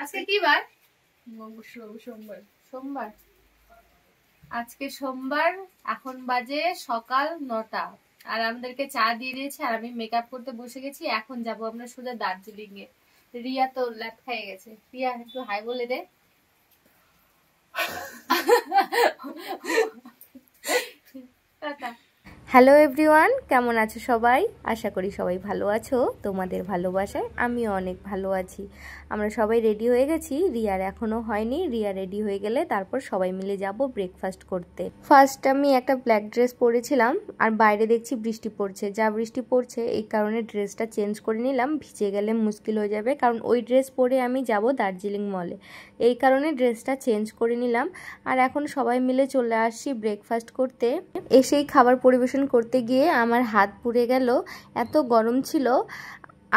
আজকে কি বার? সোমবার। সোমবার আজকে সোমবার। এখন বাজে সকাল 9টা আর আমাদেরকে চা দিয়ে দিয়েছে আর আমি মেকআপ করতে বসে গেছি। এখন যাব আমরা সোজা দার্জিলিং এ। রিয়া তো ল্যাপ খেয়ে গেছে। রিয়া একটু হাই বলে দে। হ্যালো এভরিওয়ান, কেমন আছো সবাই? আশা করি সবাই ভালো আছো। তোমাদের ভালোবাসায় আমিও অনেক ভালো আছি। আমরা সবাই রেডি হয়ে গেছি। রিয়ার এখনো হয়নি। রিয়া রেডি হয়ে গেলে তারপর সবাই মিলে যাব ব্রেকফাস্ট করতে। ফার্স্ট আমি একটা ব্ল্যাক ড্রেস পরেছিলাম আর বাইরে দেখছি বৃষ্টি পড়ছে। যা বৃষ্টি পড়ছে এই কারণে ড্রেসটা চেঞ্জ করে নিলাম, ভিজে গেলে মুশকিল হয়ে যাবে, কারণ ওই ড্রেস পরে আমি যাব দার্জিলিং মলে। এই কারণে ড্রেসটা চেঞ্জ করে নিলাম। আর এখন সবাই মিলে চলে আসছি ব্রেকফাস্ট করতে। এসেই খাবার পরিবেশন করতে গিয়ে আমার হাত পুড়ে গেল, এত গরম ছিল।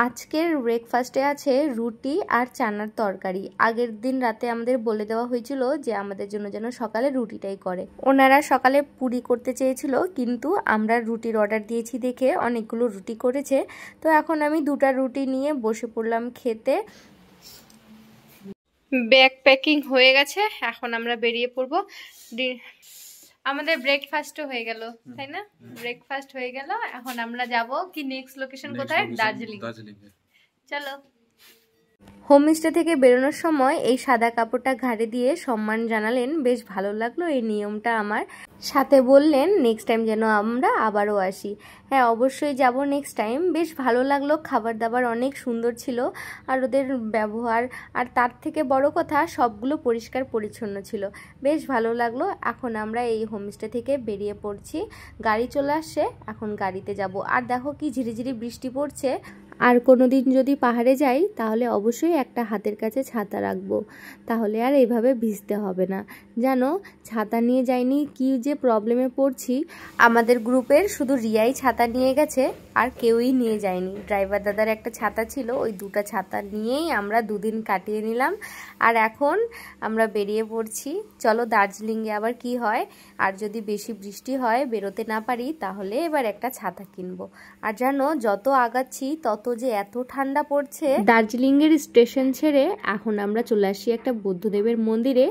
আজকের ব্রেকফাস্টে আছে রুটি আর চানার তরকারি। আগের দিন রাতে আমাদের বলে দেওয়া হয়েছিল যে আমাদের জন্য যেন সকালে রুটিটাই করে। ওনারা সকালে পুরি করতে চেয়েছিল, কিন্তু আমরা রুটির অর্ডার দিয়েছি দেখে অনেকগুলো রুটি করেছে। তো এখন আমি 2টা রুটি নিয়ে বসে পড়লাম খেতে। ব্যাগ প্যাকিং হয়ে গেছে, এখন আমরা বেরিয়ে পড়বো। আমাদের ব্রেকফাস্টও হয়ে গেল, তাই না? ব্রেকফাস্ট হয়ে গেল। এখন আমরা যাব কি নেক্সট লোকেশন কোথায়? দার্জিলিং। চলো। হোমস্টে থেকে বেরোনোর সময় এই সাদা কাপড়টা ঘাড়ে দিয়ে সম্মান জানালেন, বেশ ভালো লাগলো এই নিয়মটা আমার। সাথে বললেন নেক্সট টাইম যেন আমরা আবারও আসি। হ্যাঁ, অবশ্যই যাব নেক্সট টাইম। বেশ ভালো লাগলো, খাবার দাবার অনেক সুন্দর ছিল আর ওদের ব্যবহার, আর তার থেকে বড় কথা সবগুলো পরিষ্কার পরিচ্ছন্ন ছিল। বেশ ভালো লাগলো। এখন আমরা এই হোমস্টে থেকে বেরিয়ে পড়ছি। গাড়ি চলে আসছে, এখন গাড়িতে যাব। আর দেখো কি ঝিরিঝিরি বৃষ্টি পড়ছে। আর কোনো দিন যদি পাহাড়ে যাই তাহলে অবশ্যই একটা হাতের কাছে ছাতা রাখবো, তাহলে আর এইভাবে ভিজতে হবে না। জানো, ছাতা নিয়ে যাইনি কি যে প্রবলেমে পড়ছি। আমাদের গ্রুপের শুধু রিয়াই ছাতা নিয়ে গেছে, আর কেউই নিয়ে যায়নি। ড্রাইভার দাদার একটা ছাতা ছিল, ওই 2টা ছাতা নিয়েই আমরা 2 দিন কাটিয়ে নিলাম। আর এখন আমরা বেরিয়ে পড়ছি। চলো দার্জিলিংয়ে আবার কি হয়। আর যদি বেশি বৃষ্টি হয়, বেরোতে না পারি, তাহলে এবার একটা ছাতা কিনবো। আর জানো, যত আগাচ্ছি তত যে এত ঠান্ডা পড়ছে। দার্জিলিং এর স্টেশন ছেড়ে এখন আমরা চলে আসি একটা বুদ্ধদেবের মন্দিরে।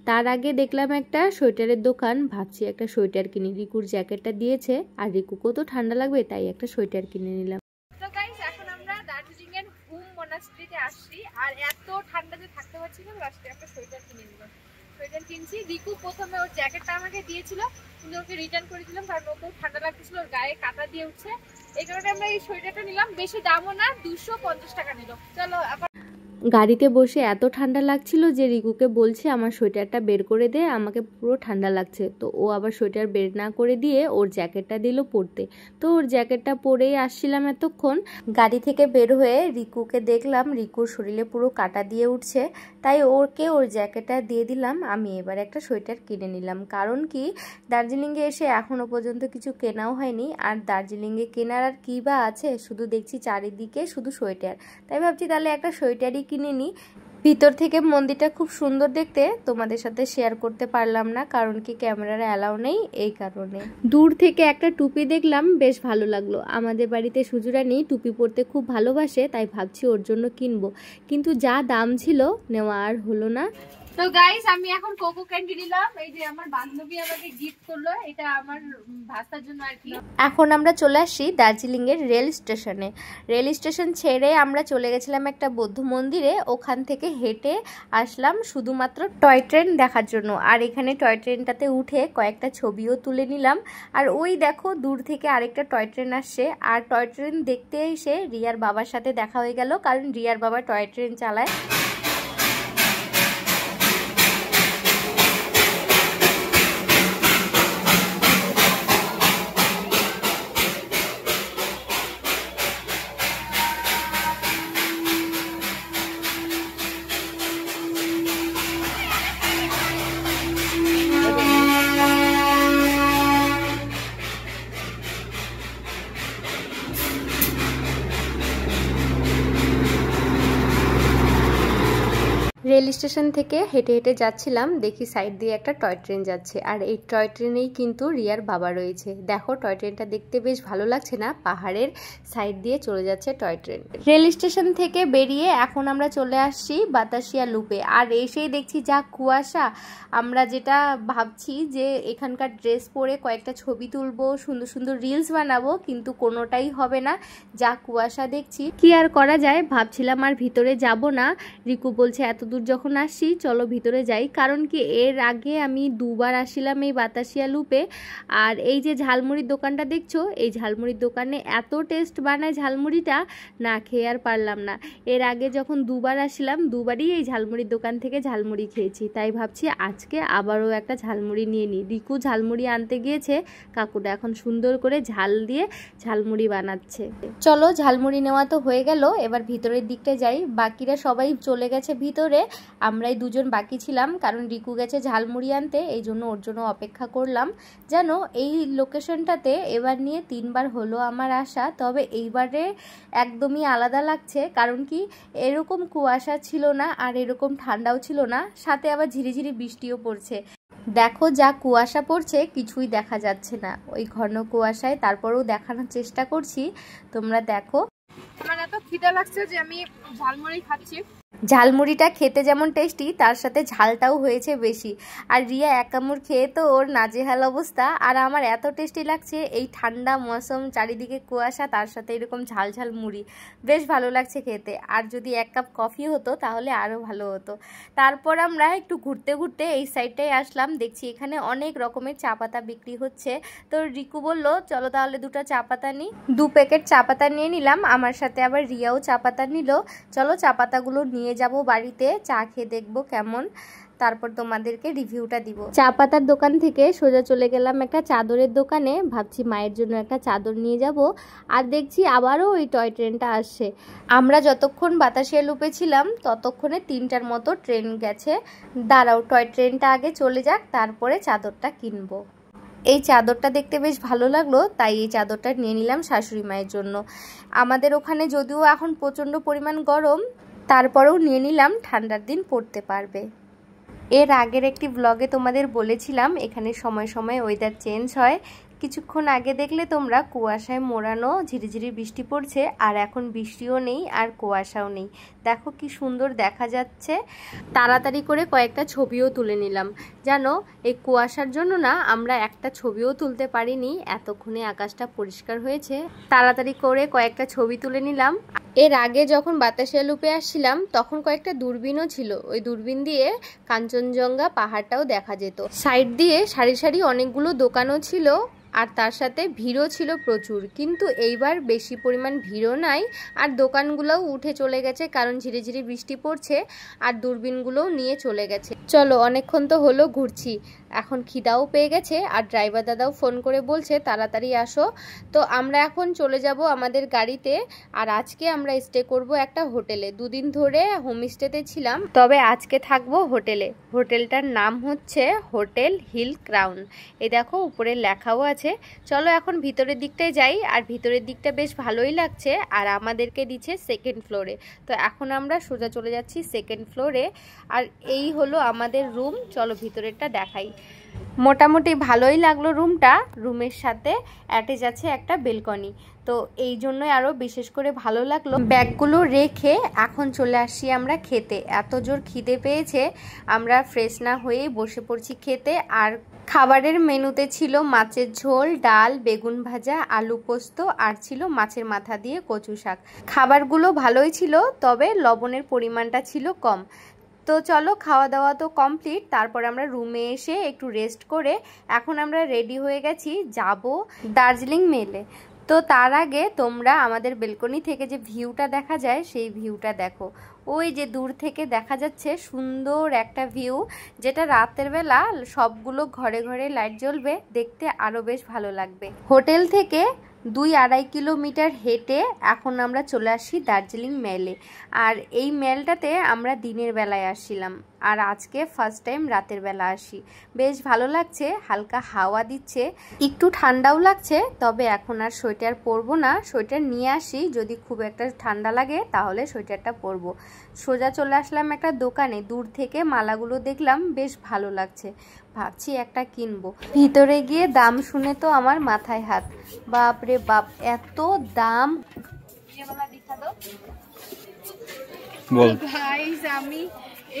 তার আগে দেখলাম একটা সোয়েটারের দোকান, ভাবছি একটা সোয়েটার কিনি। রিকুর জ্যাকেটটা দিয়েছে আর রিকুকেও তো ঠান্ডা লাগবে, তাই একটা সোয়েটার কিনে নিলাম। তো গাইস, এখন আমরা দার্জিলিং এর হুম মনাস্ট্রিতে আসছি আর এত ঠান্ডাতে থাকতে পারছি না, লাস্টে একটা সোয়েটার কিনে নিলাম। সোয়েটার কিনছি। রিকু প্রথমে ওর জ্যাকেটটা আমাকে দিয়েছিল, কিন্তু ওকে রিটার্ন করে দিলাম, কারণ ওকেও ঠান্ডা লাগতেছিল, ওর গায়ে কাঁটা দিয়ে উঠছে। এই কারণে আমরা এই সোয়েটারটা নিলাম। বেশি দামও না, 250 টাকা নিল। চলো। গাড়িতে বসে এত ঠান্ডা লাগছিল যে রিকুকে বলছে আমার সোয়েটারটা বের করে দে, আমাকে পুরো ঠান্ডা লাগছে। তো ও আবার সোয়েটার বের না করে দিয়ে ওর জ্যাকেটটা দিল পরতে। তো ওর জ্যাকেটটা পরেই আসছিলাম এতক্ষণ। গাড়ি থেকে বের হয়ে রিকুকে দেখলাম রিকুর শরীরে পুরো কাঁটা দিয়ে উঠছে, তাই ওকে ওর জ্যাকেটটা দিয়ে দিলাম। আমি এবার একটা সোয়েটার কিনে নিলাম, কারণ কি দার্জিলিংয়ে এসে এখনো পর্যন্ত কিছু কেনাও হয়নি। আর দার্জিলিংয়ে কেনার আর কী বা আছে, শুধু দেখছি চারিদিকে শুধু সোয়েটার। তাই ভাবছি তাহলে একটা সোয়েটারই কিনে নিই। ভিতর থেকে মন্দিরটা খুব সুন্দর দেখতে, তোমাদের সাথে শেয়ার করতে পারলাম না, কারণ কি ক্যামেরার অ্যালাউ নেই, এই কারণে। দূর থেকে একটা টুপি দেখলাম, বেশ ভালো লাগলো। আমাদের বাড়িতে সুজুরানি টুপি পরতে খুব ভালোবাসে, তাই ভাবছি ওর জন্য কিনবো, কিন্তু যা দাম ছিল নেওয়া আর হলো না। তো গাইস, আমি এখন কোকো ক্যান্ডি নিলাম। এই যে আমার বান্ধবী আমাকে গিফট করলো, এটা আমার ভাস্তার জন্য আর কি। এখন আমরা চলে আসি দার্জিলিং এর রেল স্টেশনে। রেল স্টেশন ছেড়ে আমরা চলে গেছিলাম একটা বৌদ্ধ মন্দিরে। ওখান থেকে হেঁটে আসলাম শুধুমাত্র টয় ট্রেন দেখার জন্য। আর এখানে টয় ট্রেনটাতে উঠে কয়েকটা ছবিও তুলে নিলাম। আর ওই দেখো দূর থেকে আরেকটা টয় ট্রেন আসছে। আর টয় ট্রেন দেখতে এসে রিয়ার বাবার সাথে দেখা হয়ে গেল, কারণ রিয়ার বাবা টয় ট্রেন চালায়। রেল স্টেশন থেকে হেঁটে হেঁটে যাচ্ছিলাম, দেখি সাইড দিয়ে একটা টয় ট্রেন যাচ্ছে, আর এই টয় ট্রেনেই কিন্তু রিয়ার বাবা রয়েছে। দেখো টয় ট্রেনটা দেখতে বেশ ভালো লাগছে না? পাহাড়ের সাইড দিয়ে চলে যাচ্ছে টয় ট্রেন। রেল স্টেশন থেকে বেরিয়ে এখন আমরা চলে আসছি বাতাসিয়া লুপে, আর এসেই দেখছি যা কুয়াশা। আমরা যেটা ভাবছি যে এখানকার ড্রেস পরে কয়েকটা ছবি তুলবো, সুন্দর সুন্দর রিলস বানাবো, কিন্তু কোনোটাই হবে না, যা কুয়াশা দেখছি। কি আর করা যায়, ভাবছিলাম আর ভিতরে যাব না। রিকু বলছে এত দূর যখন আসছি চলো ভিতরে যাই, কারণ কি এর আগে আমি দুবার আসছিলাম এই বাতাসিয়া লুপে। আর এই যে ঝালমুড়ির দোকানটা দেখছো, এই ঝালমুড়ির দোকানে এত টেস্ট বানায় ঝালমুড়িটা, না খেয়ে আর পারলাম না। এর আগে যখন দুবার আসছিলাম দুবারই এই ঝালমুড়ির দোকান থেকে ঝালমুড়ি খেয়েছি, তাই ভাবছি আজকে আবারও একটা ঝালমুড়ি নিয়ে নিই। রিকু ঝালমুড়ি আনতে গিয়েছে, কাকুটা এখন সুন্দর করে ঝাল দিয়ে ঝালমুড়ি বানাচ্ছে। চলো ঝালমুড়ি নেওয়া তো হয়ে গেল, এবার ভিতরের দিকটা যাই। বাকিরা সবাই চলে গেছে ভিতরে, আমরাই দুজন বাকি ছিলাম, কারণ রিকু গেছে ঝালমুড়ি আনতে, এই জন্য ওর জন্য অপেক্ষা করলাম। জানো এই লোকেশনটাতে এবার নিয়ে 3 বার হলো আমার আসা, তবে এইবারে একদমই আলাদা লাগছে, কারণ কি এরকম কুয়াশা ছিল না আর এরকম ঠান্ডাও ছিল না, সাথে আবার ঝিরিঝিরি বৃষ্টিও পড়ছে। দেখো যা কুয়াশা পড়ছে কিছুই দেখা যাচ্ছে না ওই ঘন কুয়াশায়, তারপরেও দেখানোর চেষ্টা করছি, তোমরা দেখো। আমার এত খিদা লাগছে যে আমি ঝালমুড়ি খাচ্ছি। ঝালমুড়িটা খেতে যেমন টেস্টি, তার সাথে ঝালটাও হয়েছে বেশি। আর রিয়া এক কামড় খেয়ে তো ওর নাজেহাল অবস্থা, আর আমার এত টেস্টি লাগছে এই ঠান্ডা মৌসুম, চারিদিকে কুয়াশা, তার সাথে এরকম ঝাল ঝাল মুড়ি, বেশ ভালো লাগছে খেতে। আর যদি 1 কাপ কফি হতো তাহলে আরও ভালো হতো। তারপর আমরা একটু ঘুরতে ঘুরতে এই সাইডটায় আসলাম, দেখছি এখানে অনেক রকমের চা পাতা বিক্রি হচ্ছে। তো রিকু বলল চলো তাহলে 2টা চা পাতা নিই। 2 প্যাকেট চা পাতা নিয়ে নিলাম, আমার সাথে আবার রিয়াও চা পাতা নিল। চলো চা পাতাগুলো নিয়ে যাব বাড়িতে, চা খেয়ে দেখবো কেমন, তারপর তোমাদেরকে রিভিউটা দিব। চা পাতার দোকান থেকে সোজা চলে গেলাম একটা চাদরের দোকানে, ভাবছি মায়ের জন্য একটা চাদর নিয়ে যাব। আর দেখছি আবারও ওই টয় ট্রেনটা আসছে। আমরা যতক্ষণ বাতাসিয়া লুপে ছিলাম ততক্ষণে 3টার মতো ট্রেন গেছে। দাঁড়াও টয় ট্রেনটা আগে চলে যাক, তারপরে চাদরটা কিনবো। এই চাদরটা দেখতে বেশ ভালো লাগলো, তাই এই চাদরটা নিয়ে নিলাম শাশুড়ি মায়ের জন্য। আমাদের ওখানে যদিও এখন প্রচণ্ড পরিমাণ গরম, তারপরেও নিয়ে নিলাম, ঠান্ডার দিন পরতে পারবে। এর আগের একটি ব্লগে তোমাদের বলেছিলাম এখানে সময় সময় ওয়েদার চেঞ্জ হয়। কিছুক্ষণ আগে দেখলে তোমরা কুয়াশায় মোড়ানো ঝিরিঝিরি বৃষ্টি পড়ছে, আর এখন বৃষ্টিও নেই আর কুয়াশাও নেই। দেখো কি সুন্দর দেখা যাচ্ছে। তাড়াতাড়ি করে কয়েকটা ছবিও তুলে নিলাম। জানো এই কুয়াশার জন্য না আমরা একটা ছবিও তুলতে পারিনি, এতক্ষণে আকাশটা পরিষ্কার হয়েছে। তাড়াতাড়ি করে কয়েকটা ছবি তুলে নিলাম। এর আগে যখন বাতাসিয়া লুপে আসছিলাম তখন কয়েকটা দূরবীনও ছিল, ওই দূরবীন দিয়ে কাঞ্চনজঙ্ঘা পাহাড়টাও দেখা যেত। সাইড দিয়ে সারি সারি অনেকগুলো দোকানও ছিল, আর তার সাথে ভিড়ও ছিল প্রচুর, কিন্তু এইবার বেশি পরিমাণ ভিড়ও নাই, আর দোকানগুলোও উঠে চলে গেছে, কারণ ঝিরিঝিরি বৃষ্টি পড়ছে, আর দূরবীনগুলোও নিয়ে চলে গেছে। চলো অনেকক্ষণ তো হলো ঘুরছি, এখন খিদাও পেয়ে গেছে, আর ড্রাইভার দাদাও ফোন করে বলছে তাড়াতাড়ি আসো। তো আমরা এখন চলে যাব আমাদের গাড়িতে, আর আজকে আমরা স্টে করব একটা হোটেলে। 2 দিন ধরে হোমস্টেতে ছিলাম, তবে আজকে থাকবো হোটেলে। হোটেলটার নাম হচ্ছে হোটেল হিল ক্রাউন। এই দেখো উপরে লেখাও আছে। চলো এখন ভিতরের দিকটায় যাই, আর ভিতরের দিকটা বেশ ভালোই লাগছে, আর আমাদেরকে দিচ্ছে 2nd ফ্লোরে। তো এখন আমরা সোজা চলে যাচ্ছি 2nd ফ্লোরে, আর এই হলো আমাদের রুম। চলো ভিতরেরটা দেখাই। মোটামুটি ভালোই লাগলো রুমটা। রুমের সাথে অ্যাটাচ আছে একটা বেলকনি, তো এই জন্যই আরও বিশেষ করে ভালো লাগলো। ব্যাগগুলো রেখে এখন চলে আসছি আমরা খেতে। এত জোর খিদে পেয়েছে, আমরা ফ্রেশ না হয়েই বসে পড়ছি খেতে। আর খাবারের মেনুতে ছিল মাছের ঝোল, ডাল, বেগুন ভাজা, আলু পোস্ত, আর ছিল মাছের মাথা দিয়ে কচু শাক। খাবারগুলো ভালোই ছিল, তবে লবণের পরিমাণটা ছিল কম। তো চলো খাওয়া দাওয়া তো কমপ্লিট, তারপর আমরা রুমে এসে একটু রেস্ট করে এখন আমরা রেডি হয়ে গেছি, যাব দার্জিলিং মেলে। তো তার আগে তোমরা আমাদের বেলকনি থেকে যে ভিউটা দেখা যায় সেই ভিউটা দেখো। ওই যে দূর থেকে দেখা যাচ্ছে সুন্দর একটা ভিউ, যেটা রাতের বেলা সবগুলো ঘরে ঘরে লাইট জ্বলবে, দেখতে আরও বেশ ভালো লাগবে। হোটেল থেকে 2-2.5 কিলোমিটার হেঁটে এখন আমরা চলে আসি দার্জিলিং মেলে। আর এই মেলটাতে আমরা দিনের বেলায় আসছিলাম, আর আজকে ফার্স্ট টাইম রাতের বেলা আসি, বেশ ভালো লাগছে, হালকা হাওয়া দিচ্ছে, একটু ঠান্ডাও লাগছে। তবে এখন আর সোয়েটার পরবো না, সোয়েটার নিয়ে আসি, যদি খুব একটা ঠান্ডা লাগে তাহলে সোয়েটারটা পরবো। সোজা চলে আসলাম একটা দোকানে, দূর থেকে মালাগুলো দেখলাম, বেশ ভালো লাগছে, ভাবছি একটা কিনবো। ভিতরে গিয়ে দাম শুনে তো আমার মাথায় হাত, বাপ রে বাপ, এত দাম। গাইস আমি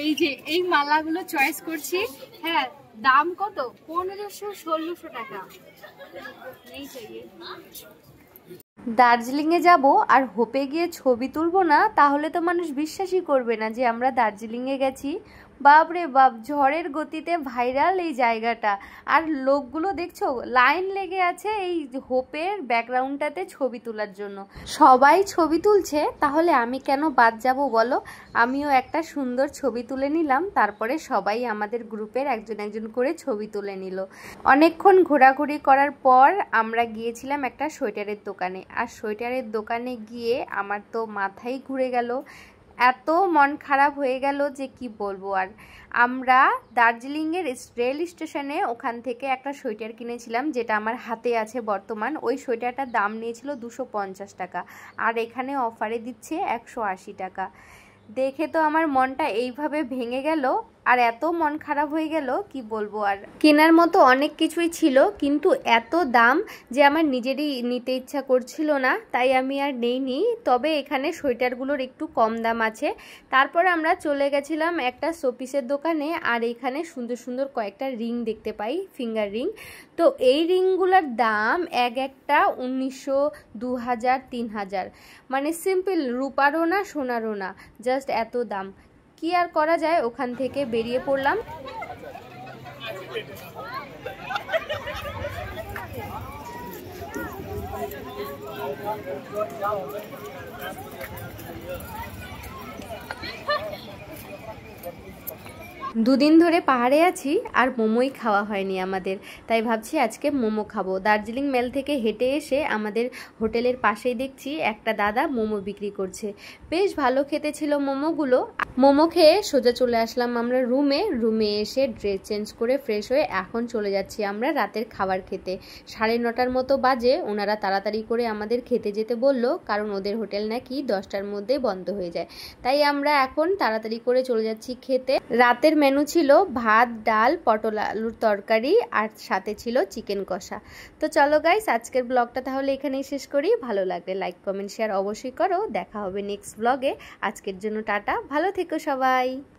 এই যে এই মালাগুলো চয়েস করছি, হ্যাঁ দাম কত? 1500-1600 টাকা। নেই চাইয়ে দার্জিলিংয়ে যাব আর হোপে গিয়ে ছবি তুলবো না, তাহলে তো মানুষ বিশ্বাসই করবে না যে আমরা দার্জিলিংয়ে গেছি। বাপরে বাপ, ঝড়ের গতিতে ভাইরাল এই জায়গাটা। আর লোকগুলো দেখছো লাইন লেগে আছে এই হোপের ব্যাকগ্রাউন্ডটাতে ছবি তোলার জন্য, সবাই ছবি তুলছে, তাহলে আমি কেন বাদ যাব বলো? আমিও একটা সুন্দর ছবি তুলে নিলাম, তারপরে সবাই আমাদের গ্রুপের একজন একজন করে ছবি তুলে নিল। অনেকক্ষণ ঘোরাঘুরি করার পর আমরা গিয়েছিলাম একটা সোয়েটারের দোকানে, আর সোয়েটারের দোকানে গিয়ে আমার তো মাথাই ঘুরে গেল, এত মন খারাপ হয়ে গেল যে কি বলবো। আর আমরা দার্জিলিংয়ের রেল স্টেশনে ওখান থেকে একটা সোয়েটার কিনেছিলাম, যেটা আমার হাতে আছে বর্তমান। ওই সোয়েটারটার দাম নিয়েছিল 250 টাকা, আর এখানে অফারে দিচ্ছে 180 টাকা। দেখে তো আমার মনটা এইভাবে ভেঙে গেল, আর এত মন খারাপ হয়ে গেল কি বলবো। আর কেনার মতো অনেক কিছুই ছিল, কিন্তু এত দাম যে আমার নিজেরই নিতে ইচ্ছা করছিল না, তাই আমি আর নেইনি। তবে এখানে সোয়েটারগুলোর একটু কম দাম আছে। তারপর আমরা চলে গেছিলাম একটা শোপিসের দোকানে, আর এখানে সুন্দর সুন্দর কয়েকটা রিং দেখতে পাই, ফিঙ্গার রিং। তো এই রিংগুলোর দাম এক একটা 1900, 2000, 3000, মানে সিম্পল, রূপারও না সোনারও না, জাস্ট এত দাম। কি আর করা যায়, ওখান থেকে বেরিয়ে পড়লাম। দুদিন ধরে পাহাড়ে আছি আর মোমোই খাওয়া হয়নি আমাদের, তাই ভাবছি আজকে মোমো খাবো। দার্জিলিং মেল থেকে হেঁটে এসে আমাদের হোটেলের পাশেই দেখছি একটা দাদা মোমো বিক্রি করছে, বেশ ভালো খেতে ছিল মোমোগুলো। মোমো খেয়ে সোজা চলে আসলাম আমরা রুমে এসে ড্রেস চেঞ্জ করে ফ্রেশ হয়ে এখন চলে যাচ্ছি আমরা রাতের খাবার খেতে। 9:30 মতো বাজে, ওনারা তাড়াতাড়ি করে আমাদের খেতে যেতে বললো, কারণ ওদের হোটেল নাকি 10টার মধ্যে বন্ধ হয়ে যায়। তাই আমরা এখন তাড়াতাড়ি করে চলে যাচ্ছি খেতে। রাতের মেনু ছিল ভাত, ডাল, পটল আলুর তরকারি, আর সাথে ছিল চিকেন কষা। তো চলো গাইস, আজকের ব্লগটা তাহলে এখানেই শেষ করি। ভালো লাগলে লাইক, কমেন্ট, শেয়ার অবশ্যই করো। দেখা হবে নেক্সট ব্লগে। আজকের জন্য টাটা, ভালো থেকো সবাই।